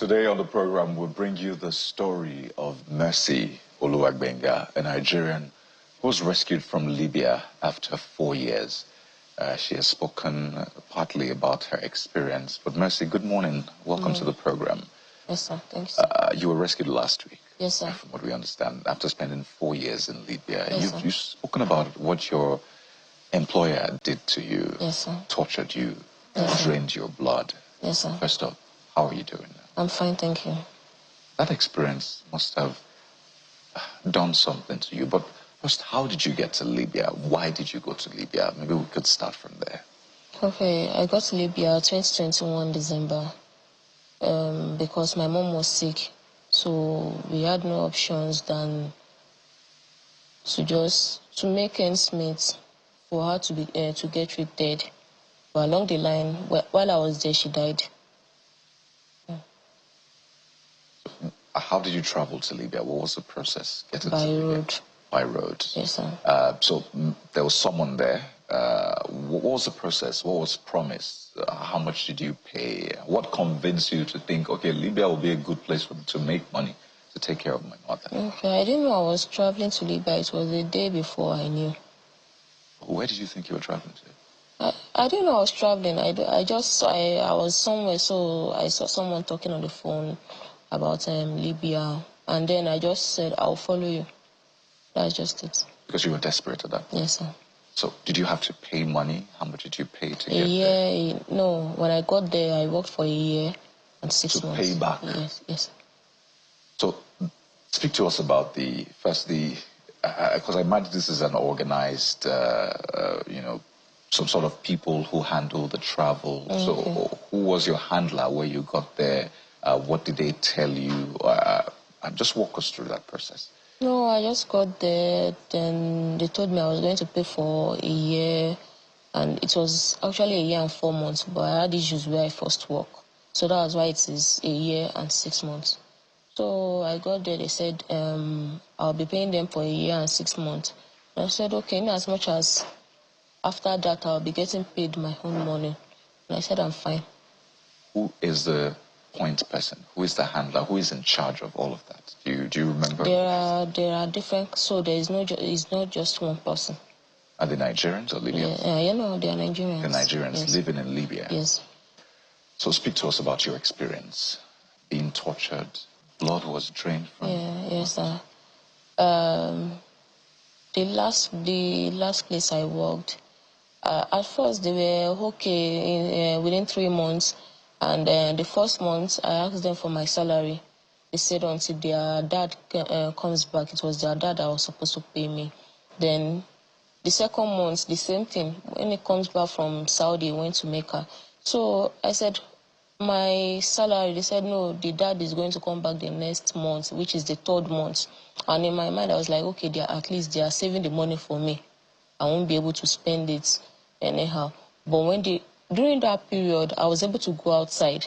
Today on the program, we'll bring you the story of Mercy Oluwagbenga, a Nigerian who was rescued from Libya after 4 years. She has spoken partly about her experience. But Mercy, good morning. Welcome to the program. Yes, sir. Thanks. Sir. You were rescued last week. Yes, sir. From what we understand, after spending 4 years in Libya. Yes, you've spoken about what your employer did to you. Yes, sir. Tortured you, yes, drained your blood. Yes, sir. First off, how are you doing now? I'm fine, thank you. That experience must have done something to you. But first, how did you get to Libya? Why did you go to Libya? Maybe we could start from there. Okay, I got to Libya 2021 December because my mom was sick. So we had no options than to make ends meet for her to get treated. But along the line, while I was there, she died. How did you travel to Libya? What was the process? By road. By road. Yes, sir. So there was someone there. What was the process? What was promised? How much did you pay? What convinced you to think, okay, Libya will be a good place for me to make money to take care of my mother? Okay, I didn't know I was traveling to Libya. It was the day before I knew. Where did you think you were traveling to? I didn't know I was traveling. I was somewhere, so I saw someone talking on the phone about Libya, and then I just said, I'll follow you. That's just it. Because you were desperate at that point? Yes, sir. So did you have to pay money? How much did you pay to get there? No, when I got there, I worked for a year and 6 months. To pay back? Yes, yes. So speak to us about because I imagine this is an organized, some sort of people who handle the travel. Okay. So who was your handler where you got there? What did they tell you? And just walk us through that process. No, I just got there. Then they told me I was going to pay for a year. And it was actually a year and 4 months. But I had issues where I first worked. So that was why it is a year and 6 months. So I got there. They said I'll be paying them for a year and 6 months. And I said, okay, in as much as after that I'll be getting paid my own money. And I said, I'm fine. Who is the point person? Who is the handler? Who is in charge of all of that? Do you remember? There are different. So it's not just one person. Are they Nigerians or Libyans? Yeah, they are Nigerians. The Nigerians, yes. Living in Libya. Yes. So speak to us about your experience. Being tortured, blood was drained from. Yes, sir. The last place I worked, at first they were okay within 3 months. And the first month, I asked them for my salary. They said until their dad comes back, it was their dad that was supposed to pay me. Then the second month, the same thing. When he comes back from Saudi, he went to Mecca. So I said, my salary, they said, no, the dad is going to come back the next month, which is the 3rd month. And in my mind, I was like, okay, at least they are saving the money for me. I won't be able to spend it anyhow. But during that period, I was able to go outside.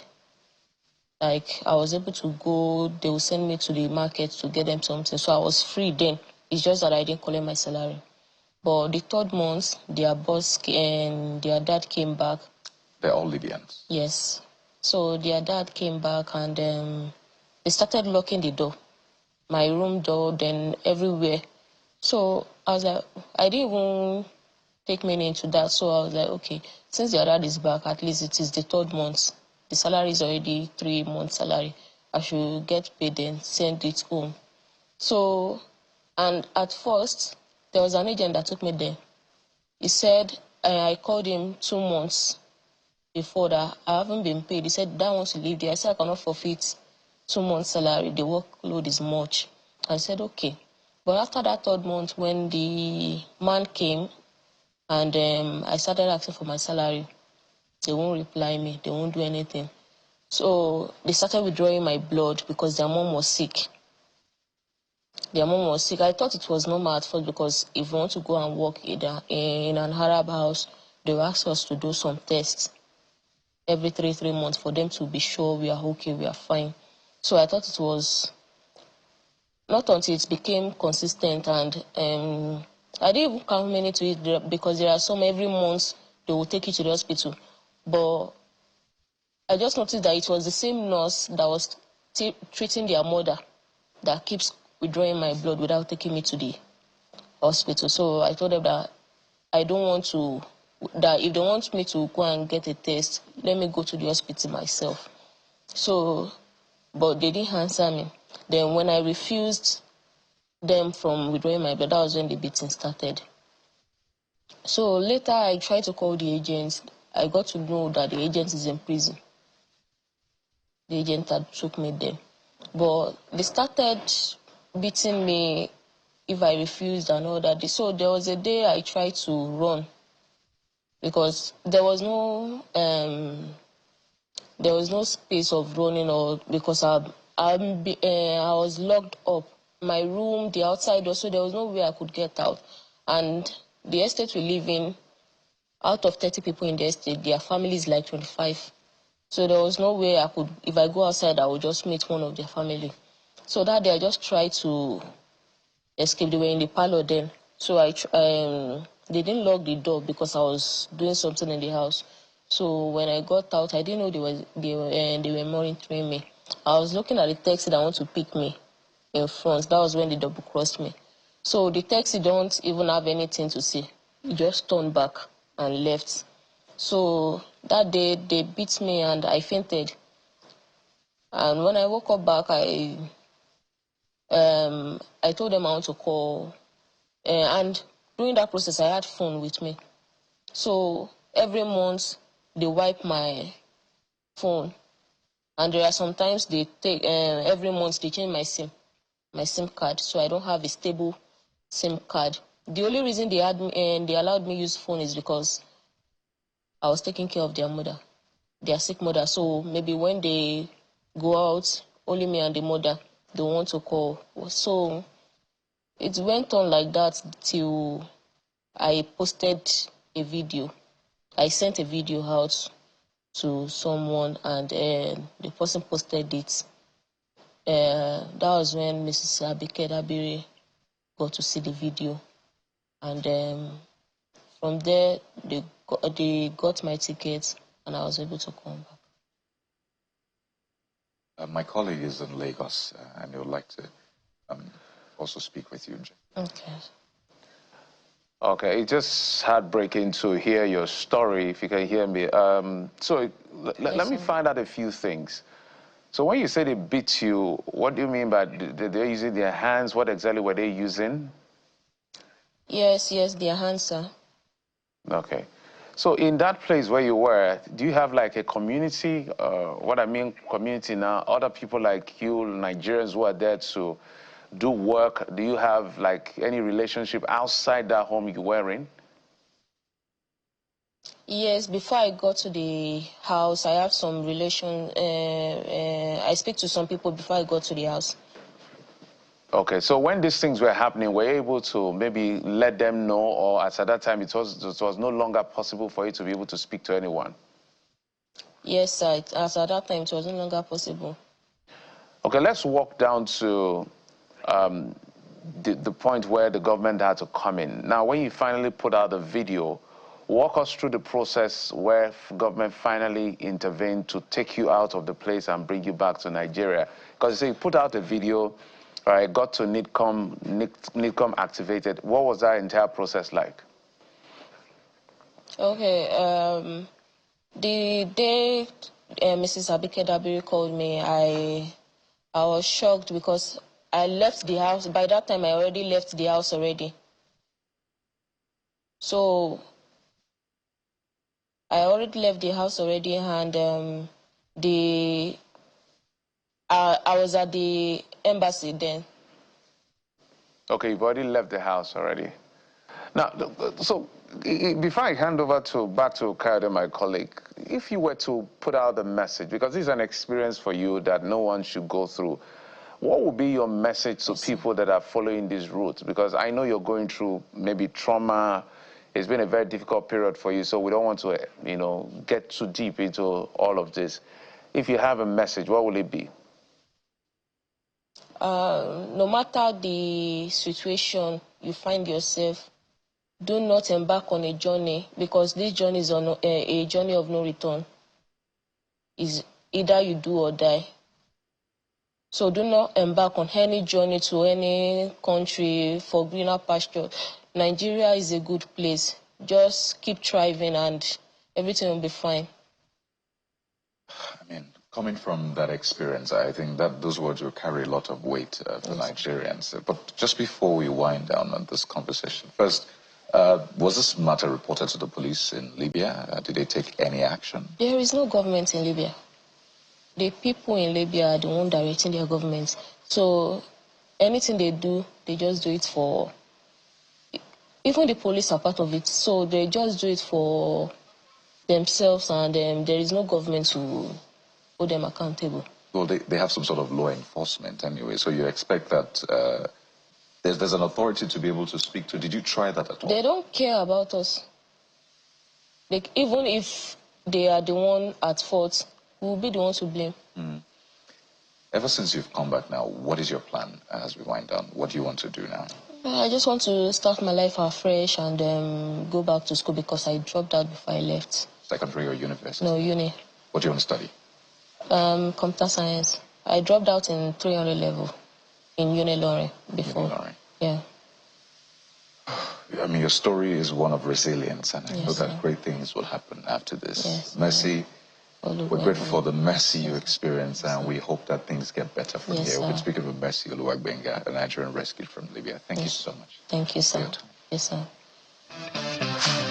Like, I was able to go, they will send me to the market to get them something. So I was free then. It's just that I didn't collect my salary. But the 3rd month, their boss and their dad came back. They're all Libyans? Yes. So their dad came back and they started locking the door. My room door, then everywhere. So I was like, I didn't even take me into that. So I was like, okay, since their dad is back, at least it is the 3rd month. The salary is already 3 months salary. I should get paid and send it home. So, and at first, there was an agent that took me there. He said, I called him 2 months before that. I haven't been paid. He said, that wants to leave there. I said, I cannot forfeit 2 months salary. The workload is much. I said, okay. But after that 3rd month, when the man came and I started asking for my salary, they won't reply me. They won't do anything. So they started withdrawing my blood because their mom was sick. I thought it was normal at first because if we want to go and work in an Arab house, they will ask us to do some tests every 3 months for them to be sure we are okay, we are fine. So I thought it was not until it became consistent, and I didn't even count many to it because there are some every month they will take you to the hospital. But I just noticed that it was the same nurse that was treating their mother that keeps withdrawing my blood without taking me to the hospital. So I told them that I don't want to, that if they want me to go and get a test, let me go to the hospital myself. So, but they didn't answer me. Then when I refused them from withdrawing my blood, that was when the beating started. So later I tried to call the agent. I got to know that the agent is in prison. The agent that took me there. But they started beating me if I refused and all that. So there was a day I tried to run because there was no space of running, or because I was locked up. My room, the outside door, so there was no way I could get out. And the estate we live in, out of 30 people in the estate, their family is like 25. So there was no way I could, if I go outside, I would just meet one of their family. So that day I just tried to escape. They were in the parlor then. So they didn't lock the door because I was doing something in the house. So when I got out, I didn't know they were monitoring me. I was looking at the taxi that want to pick me in front. That was when they double crossed me. So the taxi don't even have anything to say. He just turned back and left. So that day they beat me and I fainted. And when I woke up back, I told them I want to call. And during that process, I had phone with me. So every month they wipe my phone. And there are sometimes they take, every month they change my SIM card. So I don't have a stable SIM card. The only reason they allowed me use phone is because I was taking care of their mother, their sick mother. So maybe when they go out, only me and the mother, they want to call. So it went on like that till I posted a video. I sent a video out to someone and the person posted it. That was when Mrs. Abike Dabiri got to see the video. And from there, they got my ticket and I was able to come back. My colleague is in Lagos and he would like to also speak with you. Okay. Okay, it's just heartbreaking to hear your story, if you can hear me. Let me find out a few things. So when you say they beat you, what do you mean by they're using their hands? What exactly were they using? Yes, their hands, sir. Okay. So in that place where you were, do you have like a community? What I mean community now, other people like you, Nigerians who are there to do work. Do you have like any relationship outside that home you were in? Yes, before I got to the house, I have some relation. I speak to some people before I got to the house. Okay, so when these things were happening, were you able to maybe let them know, or at that time it was no longer possible for you to be able to speak to anyone? Yes, sir. As at that time, it was no longer possible. Okay, let's walk down to the point where the government had to come in. Now, when you finally put out the video, walk us through the process where government finally intervened to take you out of the place and bring you back to Nigeria. Because you say you put out a video, got to NIDCOM activated. What was that entire process like? Okay, the day Mrs. Abike Dabiri called me, I was shocked because I left the house. By that time, I already left the house already. So I already left the house already, and I was at the embassy then. Okay, you've already left the house already. Now, so before I hand over back to Kayode, my colleague, if you were to put out the message, because this is an experience for you that no one should go through, what would be your message to people that are following this route? Because I know you're going through maybe trauma. It's been a very difficult period for you, so we don't want to, get too deep into all of this. If you have a message, what will it be? No matter the situation you find yourself, do not embark on a journey, because this journey is on a journey of no return. Is either you do or die. So do not embark on any journey to any country for greener pasture. Nigeria is a good place. Just keep thriving and everything will be fine. I mean, coming from that experience, I think that those words will carry a lot of weight for Nigerians. But just before we wind down on this conversation, first, was this matter reported to the police in Libya? Did they take any action? There is no government in Libya. The people in Libya are the one directing their government. So anything they do, they just do it for... Even the police are part of it. So they just do it for themselves, and there is no government to hold them accountable. Well, they have some sort of law enforcement anyway, so you expect that there's an authority to be able to speak to. Did you try that at all? They don't care about us. Like, even if they are the one at fault, we'll be the ones to blame. Ever since you've come back now, what is your plan as we wind down? What do you want to do now? I just want to start my life afresh and go back to school because I dropped out before I left. Secondary or university? No, uni. What do you want to study? Computer science. I dropped out in 300 level in Uni before. Uni. Yeah. I mean, your story is one of resilience, and I know that sir. Great things will happen after this. Yes, Mercy, we're grateful for the mercy you experience, and we hope that things get better from here. Sir. We've been speaking with Mercy Oluwagbenga, a Nigerian rescued from Libya. Thank you so much. Thank you, sir. For your time. Yes, sir.